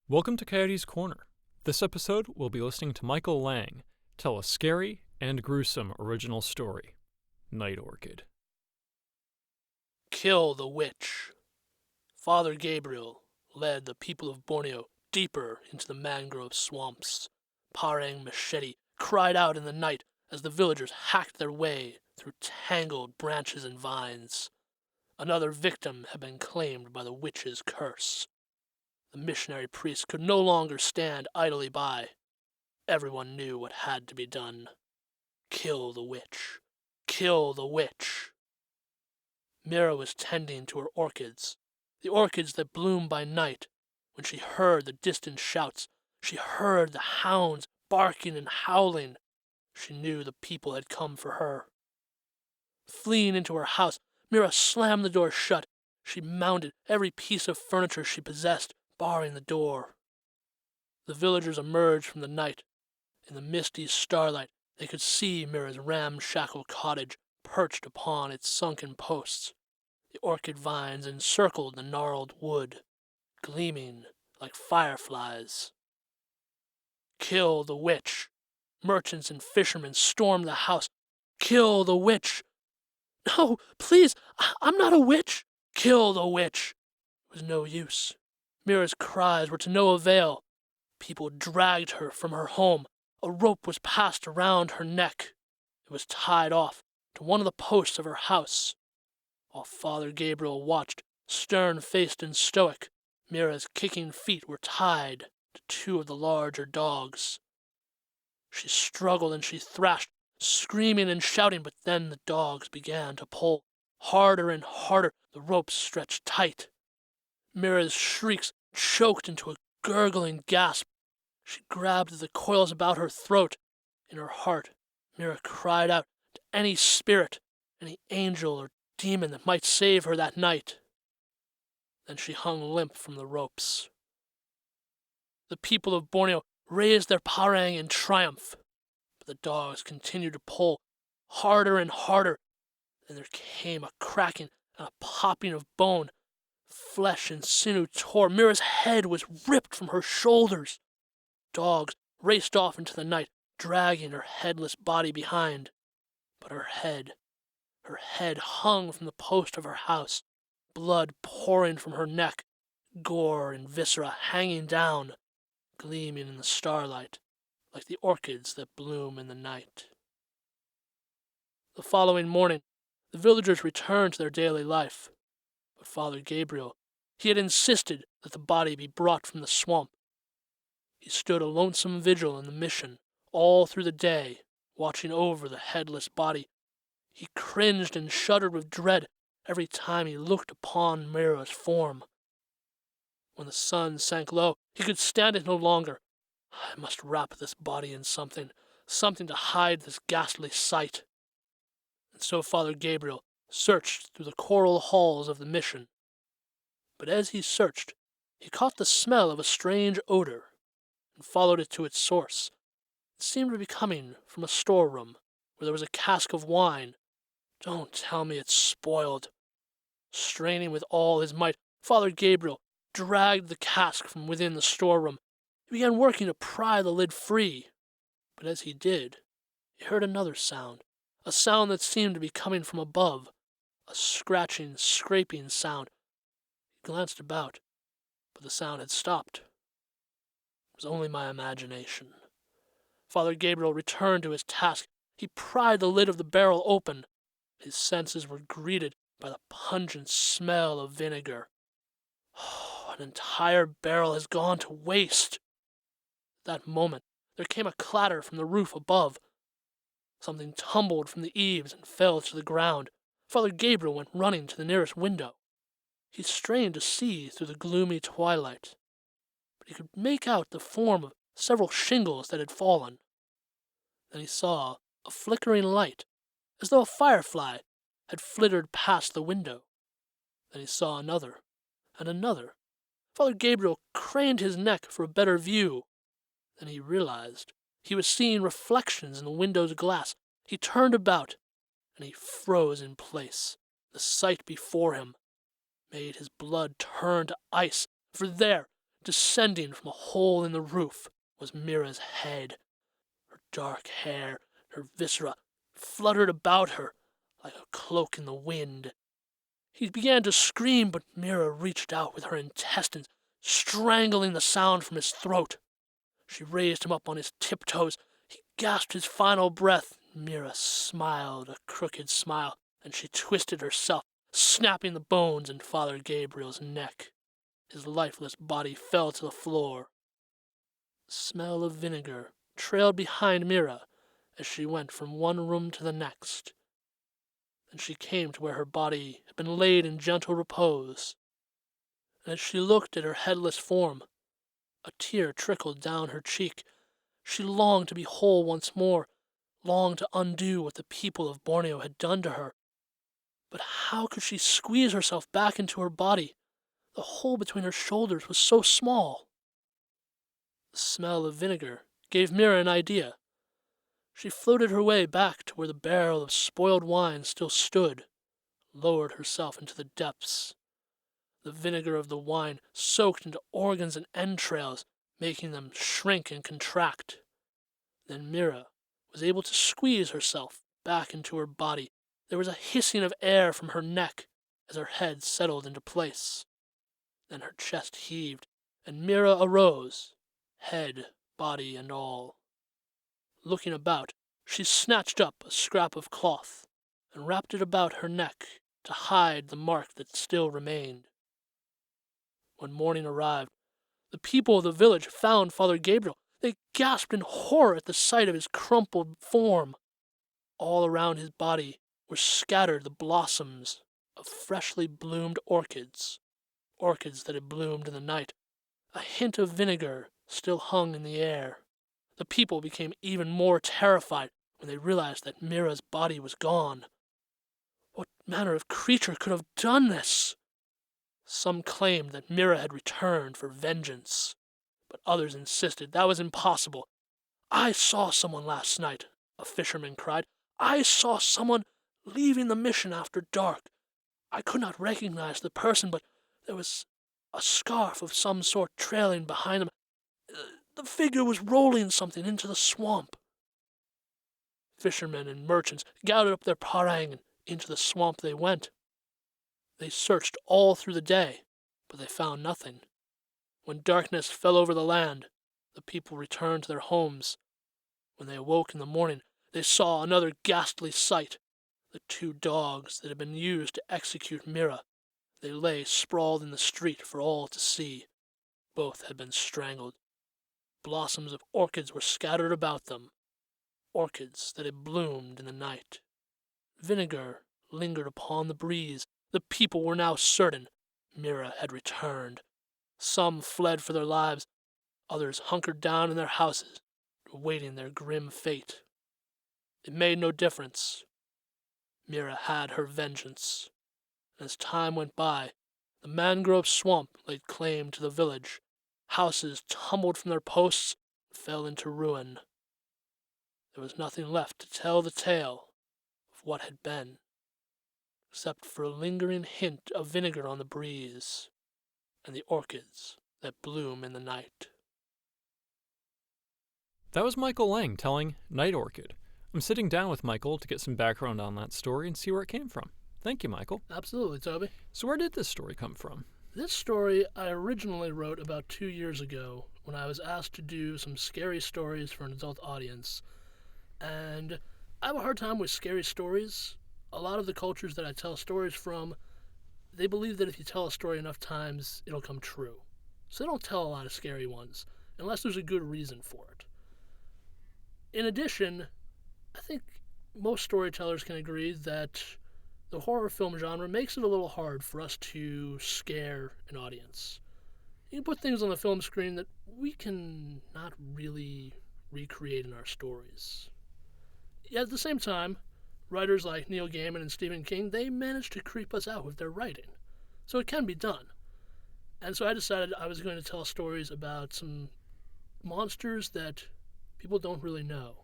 Welcome to Coyote Corner. This episode, we'll be listening to Michael Lang tell a scary and gruesome original story, Night Orchid. Kill the witch. Father Gabriel led the people of Borneo deeper into the mangrove swamps. Parang Machete cried out in the night as the villagers hacked their way through tangled branches and vines. Another victim had been claimed by the witch's curse. The missionary priest could no longer stand idly by. Everyone knew what had to be done. Kill the witch. Kill the witch. Mira was tending to her orchids, the orchids that bloom by night. When she heard the distant shouts, she heard the hounds barking and howling. She knew the people had come for her. Fleeing into her house, Mira slammed the door shut. She mounted every piece of furniture she possessed, barring the door. The villagers emerged from the night. In the misty starlight, they could see Mira's ramshackle cottage perched upon its sunken posts. The orchid vines encircled the gnarled wood, gleaming like fireflies. Kill the witch. Merchants and fishermen stormed the house. Kill the witch. No, please, I'm not a witch. Kill the witch. It was no use. Mira's cries were to no avail. People dragged her from her home. A rope was passed around her neck. It was tied off to one of the posts of her house. While Father Gabriel watched, stern-faced and stoic, Mira's kicking feet were tied to two of the larger dogs. She struggled and she thrashed, screaming and shouting, but then the dogs began to pull. Harder and harder, the ropes stretched tight. Mira's shrieks choked into a gurgling gasp. She grabbed the coils about her throat. In her heart, Mira cried out to any spirit, any angel or demon that might save her that night. Then she hung limp from the ropes. The people of Borneo raised their parang in triumph, but the dogs continued to pull harder and harder. Then there came a cracking and a popping of bone. Flesh and sinew tore. Mira's head was ripped from her shoulders. Dogs raced off into the night, dragging her headless body behind. But her head hung from the post of her house, blood pouring from her neck, gore and viscera hanging down, gleaming in the starlight like the orchids that bloom in the night. The following morning, the villagers returned to their daily life. But Father Gabriel, he had insisted that the body be brought from the swamp. He stood a lonesome vigil in the mission all through the day, watching over the headless body. He cringed and shuddered with dread every time he looked upon Mira's form. When the sun sank low, he could stand it no longer. I must wrap this body in something to hide this ghastly sight. And so Father Gabriel searched through the coral halls of the mission. But as he searched, he caught the smell of a strange odor and followed it to its source. It seemed to be coming from a storeroom where there was a cask of wine. Don't tell me it's spoiled. Straining with all his might, Father Gabriel dragged the cask from within the storeroom. He began working to pry the lid free. But as he did, he heard another sound, a sound that seemed to be coming from above, a scratching, scraping sound. He glanced about, but the sound had stopped. It was only my imagination. Father Gabriel returned to his task. He pried the lid of the barrel open. His senses were greeted by the pungent smell of vinegar. Oh, an entire barrel has gone to waste. At that moment, there came a clatter from the roof above. Something tumbled from the eaves and fell to the ground. Father Gabriel went running to the nearest window. He strained to see through the gloomy twilight, but he could make out the form of several shingles that had fallen. Then he saw a flickering light, as though a firefly had flittered past the window. Then he saw another, and another. Father Gabriel craned his neck for a better view. Then he realized he was seeing reflections in the window's glass. He turned about, and he froze in place. The sight before him made his blood turn to ice, for there, Descending from a hole in the roof was Mira's head. Her dark hair, her viscera, fluttered about her like a cloak in the wind. He began to scream, but Mira reached out with her intestines, strangling the sound from his throat. She raised him up on his tiptoes. He gasped his final breath. Mira smiled a crooked smile, and she twisted herself, snapping the bones in Father Gabriel's neck. His lifeless body fell to the floor. The smell of vinegar trailed behind Mira as she went from one room to the next. Then she came to where her body had been laid in gentle repose. And as she looked at her headless form, a tear trickled down her cheek. She longed to be whole once more, longed to undo what the people of Borneo had done to her. But how could she squeeze herself back into her body? The hole between her shoulders was so small. The smell of vinegar gave Mira an idea. She floated her way back to where the barrel of spoiled wine still stood, lowered herself into the depths. The vinegar of the wine soaked into organs and entrails, making them shrink and contract. Then Mira was able to squeeze herself back into her body. There was a hissing of air from her neck as her head settled into place. Then her chest heaved, and Mira arose, head, body, and all. Looking about, she snatched up a scrap of cloth and wrapped it about her neck to hide the mark that still remained. When morning arrived, the people of the village found Father Gabriel. They gasped in horror at the sight of his crumpled form. All around his body were scattered the blossoms of freshly bloomed orchids, orchids that had bloomed in the night. A hint of vinegar still hung in the air. The people became even more terrified when they realized that Mira's body was gone. What manner of creature could have done this? Some claimed that Mira had returned for vengeance, but others insisted that was impossible. "I saw someone last night," a fisherman cried. "I saw someone leaving the mission after dark. I could not recognize the person, but there was a scarf of some sort trailing behind them. The figure was rolling something into the swamp." Fishermen and merchants gathered up their parang and into the swamp they went. They searched all through the day, but they found nothing. When darkness fell over the land, the people returned to their homes. When they awoke in the morning, they saw another ghastly sight. The 2 dogs that had been used to execute Mira. They lay sprawled in the street for all to see. Both had been strangled. Blossoms of orchids were scattered about them, orchids that had bloomed in the night. Vinegar lingered upon the breeze. The people were now certain Mira had returned. Some fled for their lives, others hunkered down in their houses, awaiting their grim fate. It made no difference. Mira had her vengeance. As time went by, the mangrove swamp laid claim to the village. Houses tumbled from their posts and fell into ruin. There was nothing left to tell the tale of what had been, except for a lingering hint of vinegar on the breeze and the orchids that bloom in the night. That was Michael Lang telling Night Orchid. I'm sitting down with Michael to get some background on that story and see where it came from. Thank you, Michael. Absolutely, Toby. So where did this story come from? This story I originally wrote about 2 years ago when I was asked to do some scary stories for an adult audience. And I have a hard time with scary stories. A lot of the cultures that I tell stories from, they believe that if you tell a story enough times, it'll come true. So they don't tell a lot of scary ones, unless there's a good reason for it. In addition, I think most storytellers can agree that the horror film genre makes it a little hard for us to scare an audience. You can put things on the film screen that we can not really recreate in our stories. Yet at the same time, writers like Neil Gaiman and Stephen King, they manage to creep us out with their writing. So it can be done. And so I decided I was going to tell stories about some monsters that people don't really know.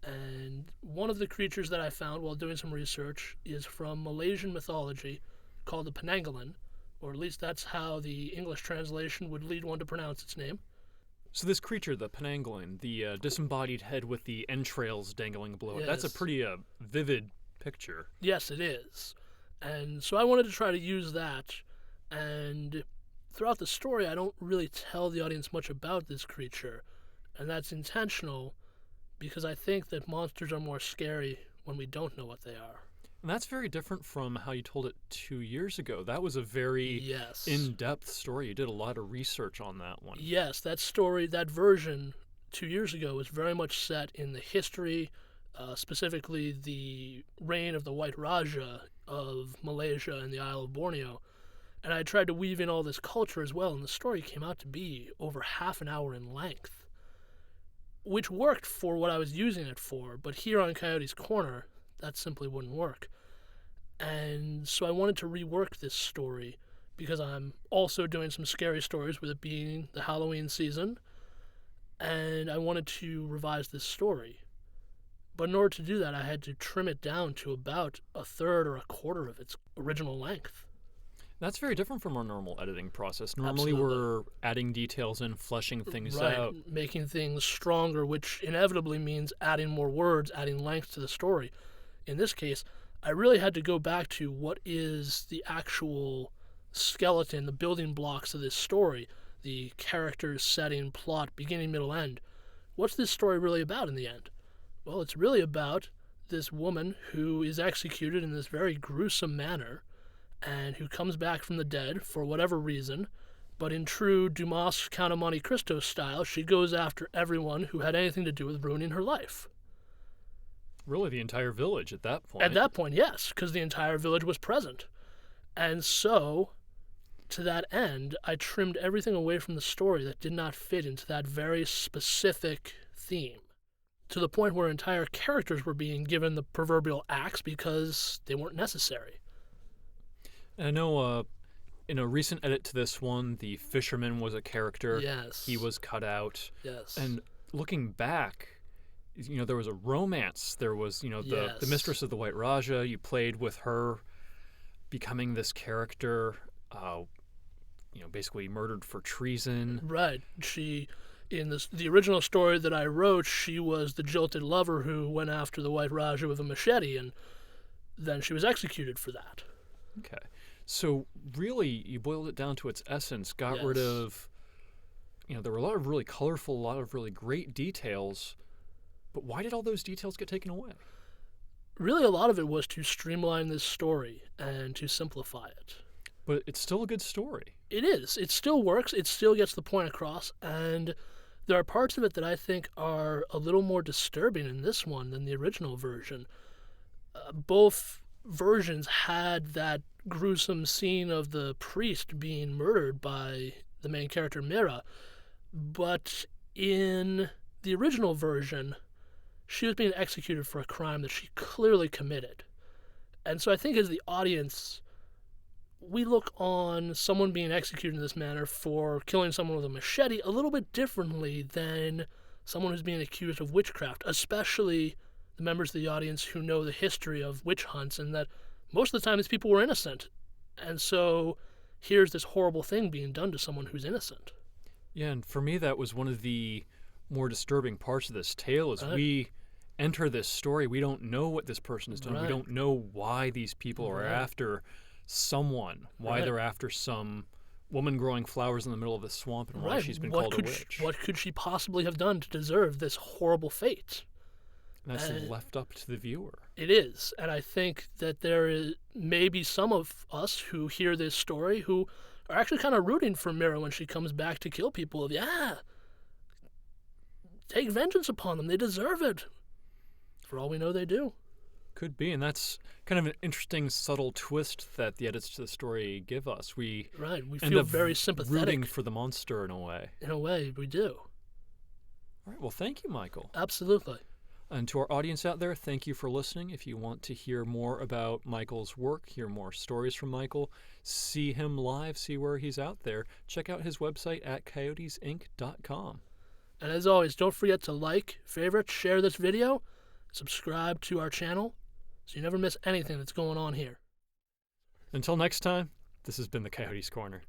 And one of the creatures that I found while doing some research is from Malaysian mythology called the Penanggalan, or at least that's how the English translation would lead one to pronounce its name. So this creature, the Penangolin, the disembodied head with the entrails dangling below it, that's a Yes. pretty vivid picture. Yes, it is. And so I wanted to try to use that, and throughout the story, I don't really tell the audience much about this creature, and that's intentional because I think that monsters are more scary when we don't know what they are. And that's very different from how you told it 2 years ago. That was a very Yes. in-depth story. You did a lot of research on that one. Yes, that story, that version 2 years ago was very much set in the history, specifically the reign of the White Raja of Malaysia and the Isle of Borneo. And I tried to weave in all this culture as well, and the story came out to be over half an hour in length, which worked for what I was using it for, but here on Coyote's Corner, that simply wouldn't work. And so I wanted to rework this story because I'm also doing some scary stories with it being the Halloween season, and I wanted to revise this story. But in order to do that, I had to trim it down to about a third or a quarter of its original length. That's very different from our normal editing process. Normally Absolutely. we're adding details in, fleshing things Right, out. making things stronger, which inevitably means adding more words, adding length to the story. In this case, I really had to go back to what is the actual skeleton, the building blocks of this story, the characters, setting, plot, beginning, middle, end. What's this story really about in the end? Well, it's really about this woman who is executed in this very gruesome manner and who comes back from the dead for whatever reason, but in true Dumas Count of Monte Cristo style, she goes after everyone who had anything to do with ruining her life. Really, the entire village at that point. At that point, yes, because the entire village was present. And so, to that end, I trimmed everything away from the story that did not fit into that very specific theme, to the point where entire characters were being given the proverbial axe because they weren't necessary. And I know in a recent edit to this one, the fisherman was a character. Yes. He was cut out. Yes. And looking back, there was a romance. There was, the Yes. mistress of the White Raja. You played with her becoming this character, basically murdered for treason. Right. She, in the original story that I wrote, she was the jilted lover who went after the White Raja with a machete, and then she was executed for that. Okay. So really, you boiled it down to its essence, got rid Yes. of, there were a lot of really colorful, a lot of really great details, but why did all those details get taken away? Really, a lot of it was to streamline this story and to simplify it. But it's still a good story. It is. It still works. It still gets the point across, and there are parts of it that I think are a little more disturbing in this one than the original version. Both versions had that gruesome scene of the priest being murdered by the main character Mira, but in the original version, she was being executed for a crime that she clearly committed. And so I think as the audience, we look on someone being executed in this manner for killing someone with a machete a little bit differently than someone who's being accused of witchcraft, especially the members of the audience who know the history of witch hunts and that most of the time these people were innocent. And so here's this horrible thing being done to someone who's innocent. Yeah, and for me, that was one of the more disturbing parts of this tale is Right. we enter this story, we don't know what this person has done. Right. We don't know why these people are Right. after someone, why Right. they're after some woman growing flowers in the middle of the swamp and why Right. she's been What called a could witch. what could she possibly have done to deserve this horrible fate? And that's Uh, left up to the viewer. It is, and I think that there is maybe some of us who hear this story who are actually kind of rooting for Mira when she comes back to kill people. Yeah, take vengeance upon them. They deserve it. For all we know, they do. Could be, and that's kind of an interesting, subtle twist that the edits to the story give us. We Right, we end feel up very sympathetic. rooting for the monster in a way. In a way, we do. All right, well, thank you, Michael. Absolutely. And to our audience out there, thank you for listening. If you want to hear more about Michael's work, hear more stories from Michael, see him live, see where he's out there, check out his website at coyotesinc.com. And as always, don't forget to like, favorite, share this video, subscribe to our channel so you never miss anything that's going on here. Until next time, This has been the Coyote's Corner.